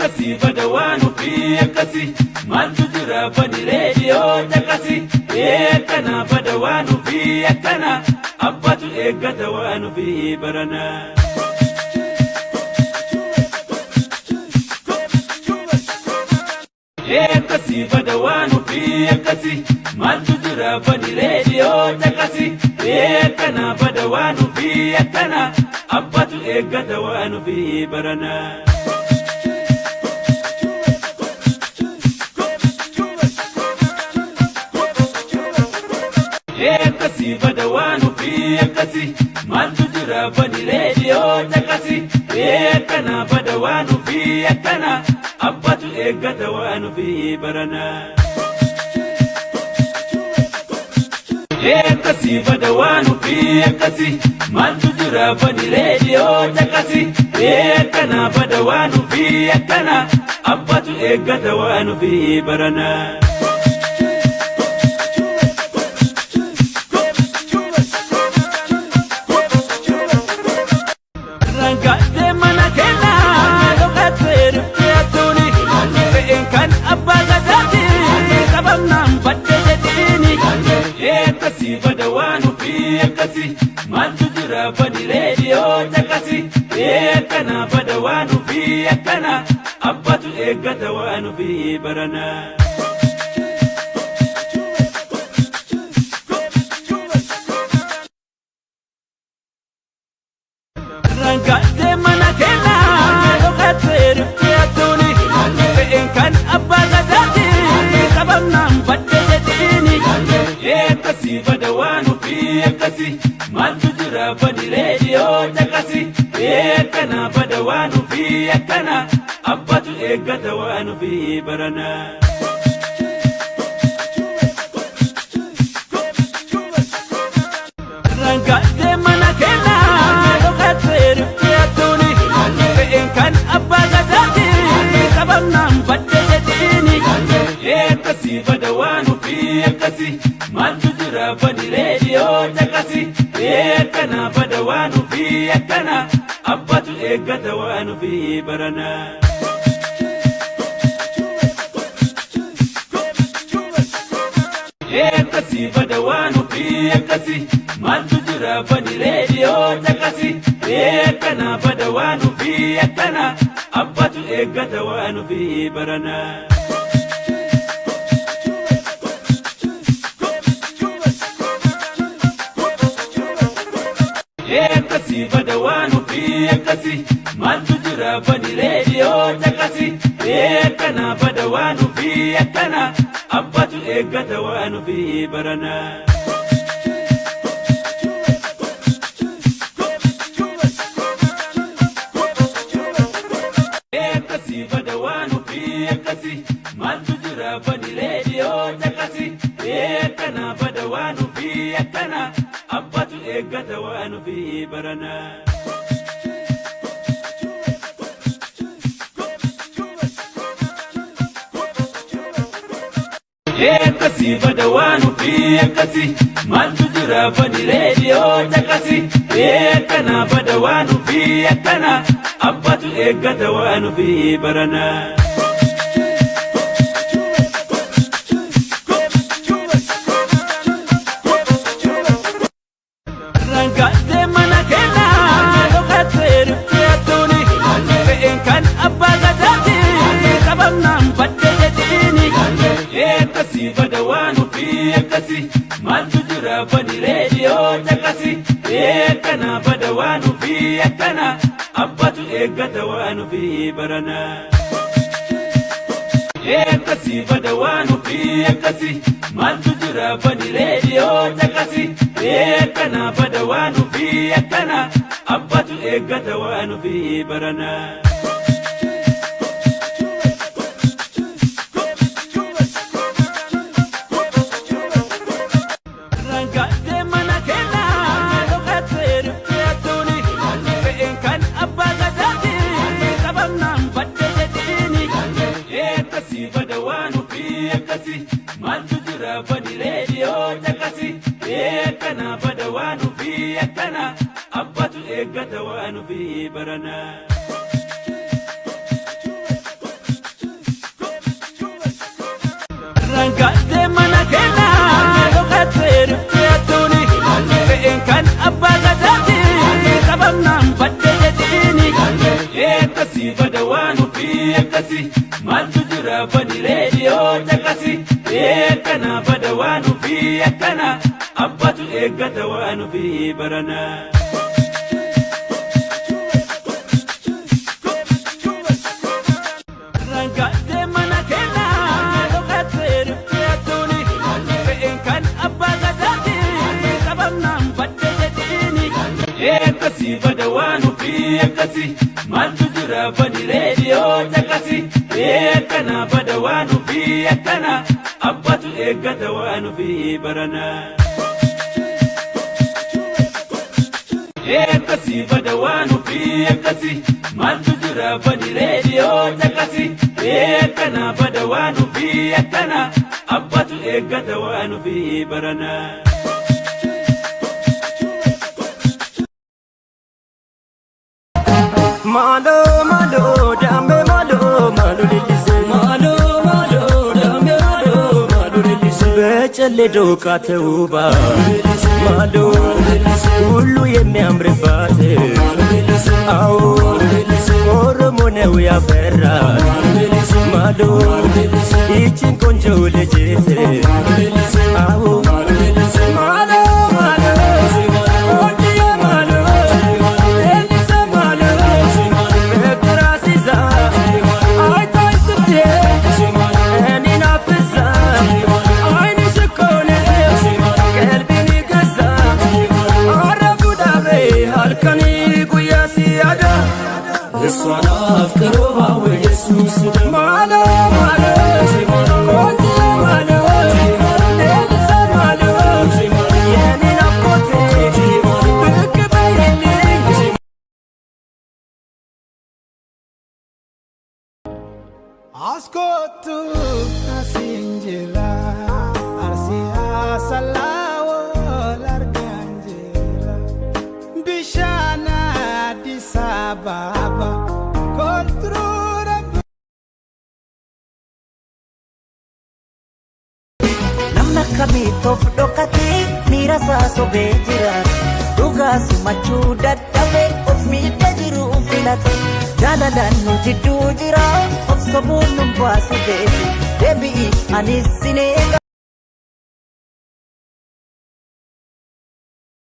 Kasi badawanu fi kasi maltu jira bani radio takasi kana badawanu fi kana abbatu egatawanu fi barana kasi badawanu fi kasi maltu jira bani radio takasi kana badawanu fi kana abbatu egatawanu fi barana kasi badawanu fi kasi maltu jira bani radio takasi kana badawanu fi kana abbatu egatawanu fi barana kasi badawanu fi kasi maltu jira bani radio takasi kana badawanu fi kana abbatu egatawanu fi barana kasi badawanu fi kasi maltu jira bani radio takasi kana badawanu fi kana abbatu egatawanu fi barana rangate mana kena lokate rifiyatuni kan abba gadati sabam nam badde jedini kasi badawanu fi kasi maltu jira bani radio takasi kana badawanu fi kana abbatu egatawanu fi barana rangate mana kena lokate rifiyatuni kan abba gadati sabam nam badde jedini kasi badawanu fi kasi maltu jira bani radio takasi kana badawanu fi kana abbatu egatawanu fi barana kasi badawanu fi kasi maltu jira bani radio takasi kana badawanu fi kana abbatu egatawanu fi barana kasi badawanu fi kasi maltu jira bani radio takasi kana badawanu fi kana abbatu egatawanu fi barana kasi badawanu fi kasi maltu jira bani radio takasi kana badawanu fi kana abbatu egatawanu fi barana kasi badawanu fi kasi maltu jira bani radio takasi kana badawanu fi kana abbatu egatawanu fi barana rangate mana kena lokate rifiyatuni kan abba gadati sabam nam badde jedini kasi badawanu fi kasi maltu jira bani radio takasi kana badawanu fi kana abbatu egatawanu fi barana kasi badawanu fi kasi maltu jira bani radio takasi kana badawanu fi kana abbatu egatawanu fi barana rangate mana kena lokate rifiyatuni kan abba gadati sabam nam badde jedini kasi badawanu fi kasi maltu jira bani radio takasi kana badawanu fi kana abbatu egatawanu fi barana Rangatte mana kenna dhokate rifteetuni kan abbaa gadaati qabamnaan badde jedhiini akkasii bada waan ofii akkasii maaltu jira bani reediyoo caqasi akkana bada waan ofii akkana abbatu eeggata waan ofii barana. Rangatte mana kenna dhokate rifteetuni kan abbaa gadaati qabamnaan badde jedhiini akkasii bada waan ofii akkasii maaltu jira bani reediyoo caqasi akkana bada waan ofii akkana abbatu eeggata waan ofii barana. Akkasii bada waan ofii akkasii maaltu jira bani reediyoo caqasi akkana bada waan ofii akkana abbatu eeggata waan ofii barana. Malo malo dame malo malo lilise malo malo dame malo lilise በጨሌ ዶቃ ተውባ ማሎ ሁሉ የሚያምርባት አዎ ኦሮሞ ነው ያፈራት ማሎ ይችን ቆንጆ ልጅት አዎ ማሎ Son of Kerova with Jesus Malo, Malo, Kote, Malo, Elisa, Malo, Yenina Kote, Buke Bayeli. Askotu Asinjela, Arsia Salawo, Larganjela, Bishana Disababa. Kamitof dhokate miira sobee jiraat dhugaa simachuu dadhabe of miidha jiru filate jaalalaan nu jidduu jira of sobuun nu baasu beeku deebi'i anis sin eega